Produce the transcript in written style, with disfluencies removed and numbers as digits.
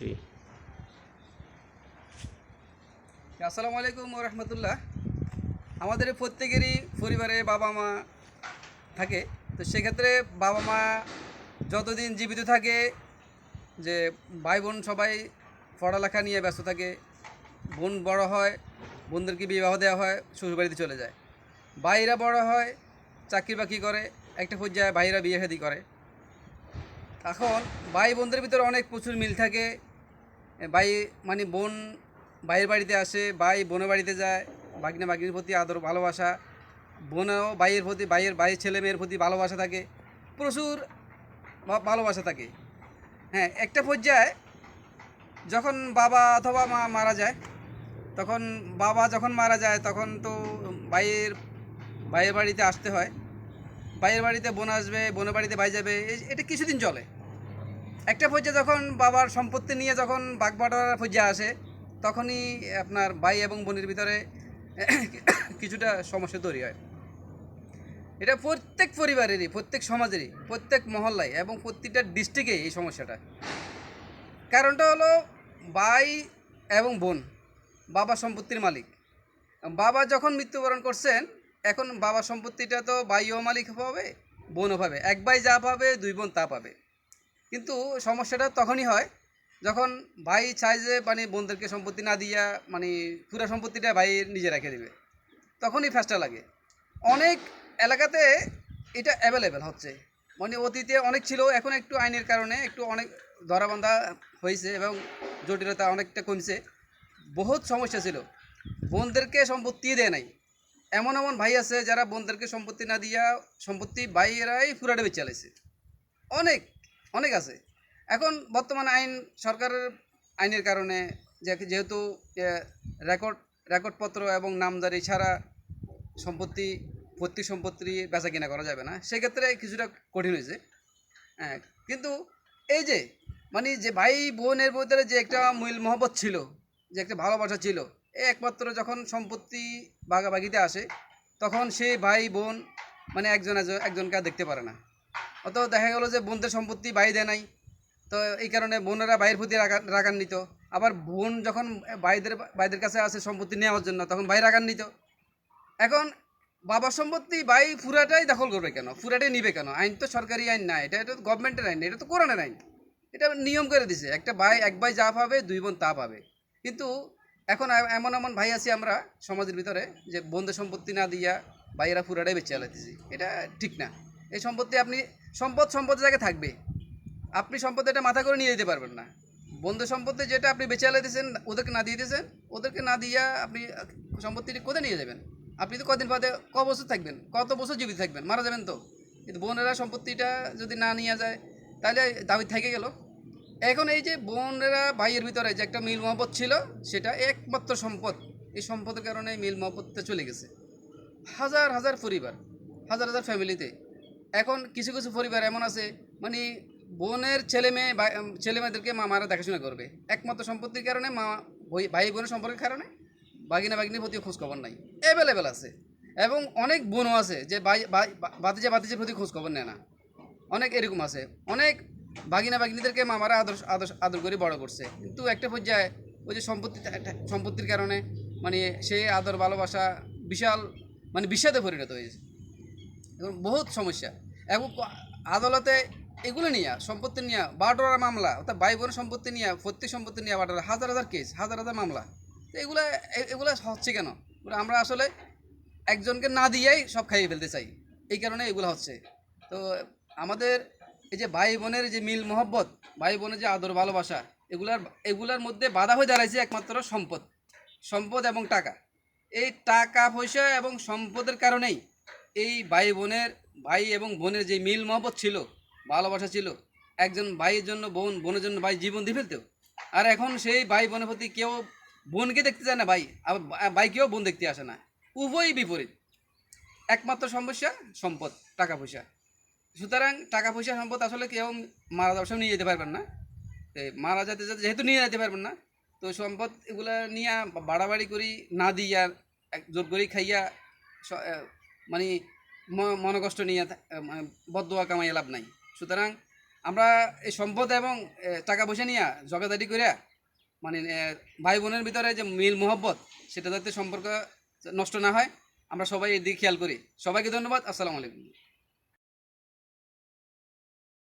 জি। আসসালামু আলাইকুম ওয়া রাহমাতুল্লাহ। আমাদের প্রত্যেকেরই পরিবারে বাবা মা থাকে। তো সেক্ষেত্রে বাবা মা যতদিন জীবিত থাকে, যে ভাই বোন সবাই পড়ালেখা নিয়ে ব্যস্ত থাকে। বোন বড় হয়, বোনদেরকে বিবাহ দেওয়া হয়, শ্বশুরবাড়িতে চলে যায়। ভাইরা বড় হয়, চাকরি বাকরি করে, একটা পর্যায়ে ভাইরা বিয়ে শাদী করে। এখন ভাই বোনদের ভিতরে অনেক প্রচুর মিল থাকে। ভাই মানে বোন ভাইয়ের বাড়িতে আসে, ভাই বোনের বাড়িতে যায়, বাগিনা বাগিনীর প্রতি আদর ভালোবাসা, বোনেও ভাইয়ের প্রতি ভাইয়ের ছেলে মেয়ের প্রতি ভালোবাসা থাকে, প্রচুর ভালোবাসা থাকে। হ্যাঁ, একটা পর্যায়ে যখন বাবা অথবা মা মারা যায়, তখন বাবা যখন মারা যায় তখন তো ভাইয়ের ভাইয়ের বাড়িতে আসতে হয়। ভাইয়ের বাড়িতে বোন আসবে, বোনের বাড়িতে ভাই যাবে, এটা কিছুদিন চলে। একটা পর্যায়ে যখন বাবার সম্পত্তি নিয়ে যখন বাগবাটোয়ারার পর্যায়ে আসে, তখনই আপনার ভাই এবং বোনের ভিতরে কিছুটা সমস্যা তৈরি হয়। এটা প্রত্যেক পরিবারেরই, প্রত্যেক সমাজেরই, প্রত্যেক মহল্লায় এবং প্রত্যেকটা ডিস্ট্রিক্টে এই সমস্যাটা। কারণটা হলো ভাই এবং বোন বাবা সম্পত্তির মালিক। বাবা যখন মৃত্যুবরণ করছেন, এখন বাবার সম্পত্তিটা তো ভাইও মালিক পাবে, বোনও পাবে। এক ভাই যা পাবে, দুই বোন তা পাবে। কিন্তু সমস্যাটা তখনই হয় যখন ভাই চায় যে মানে বোনদেরকে সম্পত্তি না দিয়া মানে পুরো সম্পত্তিটা ভাই নিজে রেখে দেবে, তখনই ফ্যাসটা লাগে। অনেক এলাকাতে এটা অ্যাভেলেবেল হচ্ছে, মানে অতীতে অনেক ছিল, এখন একটু আইনের কারণে একটু অনেক ধরাবান্ধা হয়েছে এবং জটিলতা অনেকটা কমছে। বহুত সমস্যা ছিল, বোনদেরকে সম্পত্তি দেয় নাই। এমন এমন ভাই আছে যারা বোনদেরকে সম্পত্তি না দিয়া সম্পত্তি ভাইয়েরাই পুরাটা বেঁচে চালাইছে। অনেক অনেক আছে। এখন বর্তমান আইন, সরকারের আইনের কারণে যেহেতু রেকর্ড রেকর্ডপত্র এবং নামজারি ছাড়া সম্পত্তি পৈতৃক সম্পত্তি বেচা কিনা করা যাবে না, সেক্ষেত্রে কিছুটা কঠিন হয়েছে। হ্যাঁ, কিন্তু এই যে মানে যে ভাই বোনের ভিতরে যে একটা মিল মহব্বত ছিল, যে একটা ভালোবাসা ছিল, এই একমাত্র যখন সম্পত্তি ভাগাভাগিতে আসে, তখন সেই ভাই বোন মানে একজনকে আর দেখতে পারে না। অত দেখা গেল যে বোনদের সম্পত্তি ভাই দেয় নাই, তো এই কারণে বোনেরা ভাইয়ের প্রতি রাগান্বিত। আবার বোন যখন ভাইদের কাছে আসে সম্পত্তি নেওয়ার জন্য, তখন ভাই রাগান্বিত। এখন বাবার সম্পত্তি ভাই পুরাটাই দখল করবে কেন, পুরাটাই নিবে কেন? আইন তো সরকারি আইন না, এটা এটা তো গভর্নমেন্টের আইন, এটা তো কোরআনের আইন। এটা নিয়ম করে দিছে, একটা ভাই এক ভাই যা পাবে দুই বোন তা পাবে। কিন্তু এখন এমন এমন ভাই আছি আমরা সমাজের ভিতরে, যে বোনদের সম্পত্তি না দিয়া ভাইয়েরা পুরাটাই বেঁচে চালাইতেছি। এটা ঠিক না। এই সম্পত্তি আপনি সম্পদের জায়গায় থাকবে, আপনি সম্পত্তি এটা মাথা করে নিয়ে যেতে পারবেন না। বন্ধু সম্পত্তি যেটা আপনি বেঁচে আলাইতেছেন, ওদেরকে না দিয়ে দিয়েছেন, ওদেরকে না দিয়া আপনি সম্পত্তিটি কোথায় নিয়ে যাবেন? আপনি তো কদিন বাদে বছর থাকবেন, কত বছর জীবিত থাকবেন, মারা যাবেন তো। কিন্তু বোনেরা সম্পত্তিটা যদি না নিয়ে যায়, তাহলে দাবি থেকে গেল। এখন এই যে বোনেরা ভাইয়ের ভিতরে যে একটা মিল মহব্বত ছিল, সেটা একমাত্র সম্পদ। এই সম্পদের কারণে মিল মহব্বতটা চলে গেছে হাজার হাজার পরিবার, হাজার হাজার ফ্যামিলিতে। এখন কিছু কিছু পরিবার এমন আছে, মানে বোনের ছেলে মেয়েদেরকে মামারা দেখাশোনা করবে একমাত্র সম্পত্তির কারণে। ভাই বোনের সম্পর্কের কারণে বাগিনা বাগিনীর প্রতি খোঁজ খবর নাই, অ্যাভেলেবেল আছে। এবং অনেক বোনও আছে যে বাতিজের প্রতি খোঁজ খবর নেয় না, অনেক এরকম আছে। অনেক বাগিনীদেরকে মামারা আদর আদর আদর করে বড় করছে, কিন্তু একটা পর্যায়ে ওই যে সম্পত্তির কারণে মানে সেই আদর ভালোবাসা বিশাল মানে বিষাদে পরিণত হয়েছে। এবং বহুত সমস্যা। এবং আদালতে এগুলো নিয়ে সম্পত্তি নিয়ে বাটোয়ারা মামলা, অর্থাৎ ভাই বোনের সম্পত্তি নিয়ে প্রত্যেক সম্পত্তি নিয়ে বাটোয়ারা হাজার হাজার কেস, হাজার হাজার মামলা। তো এগুলা হচ্ছে কেন? আমরা আসলে একজনকে না দিয়েই সব খাইয়ে ফেলতে চাই, এই কারণে এগুলো হচ্ছে। তো আমাদের এই যে ভাই বোনের যে মিল মহব্বত, ভাই বোনের যে আদর ভালোবাসা, এগুলার এগুলার মধ্যে বাধা হয়ে দাঁড়াইছে একমাত্র সম্পদ। সম্পদ এবং টাকা। এই টাকা পয়সা এবং সম্পদের কারণেই এই ভাই এবং বোনের যে মিল মহব্বত ছিল, ভালোবাসা ছিল, একজন ভাইয়ের জন্য বোন, বোনের জন্য ভাই জীবন দিয়ে ফেলতো। আর এখন সেই ভাই বোনের প্রতি কেউ বোনকে দেখতে চায় না, আবার ভাইকেও বোন দেখতে আসে না। উভয়ই বিপরীত। একমাত্র সমস্যা সম্পদ, টাকা পয়সা। সুতরাং টাকা পয়সা সম্পদ আসলে কেউ মারা যাওয়ার সময় নিয়ে যেতে পারবেন না। মারা যেহেতু নিয়ে যেতে পারবেন না, তো সম্পদ এগুলা নিয়ে বাড়াবাড়ি করি না দিয়া জোর করি খাইয়া মানে মনকষ্ট নিয়ে মানে বদদোয়া কামাইয়া লাভ নাই। সুতরাং আমরা এই সম্পদ এবং টাকা পয়সা নিয়ে জগাদাটি করে মানে ভাই বোনের ভিতরে যে মিল মোহব্বত সেটা যাতে সম্পর্ক নষ্ট না হয় আমরা সবাই এর দিকে খেয়াল করি। সবাইকে ধন্যবাদ। আসসালামু আলাইকুম।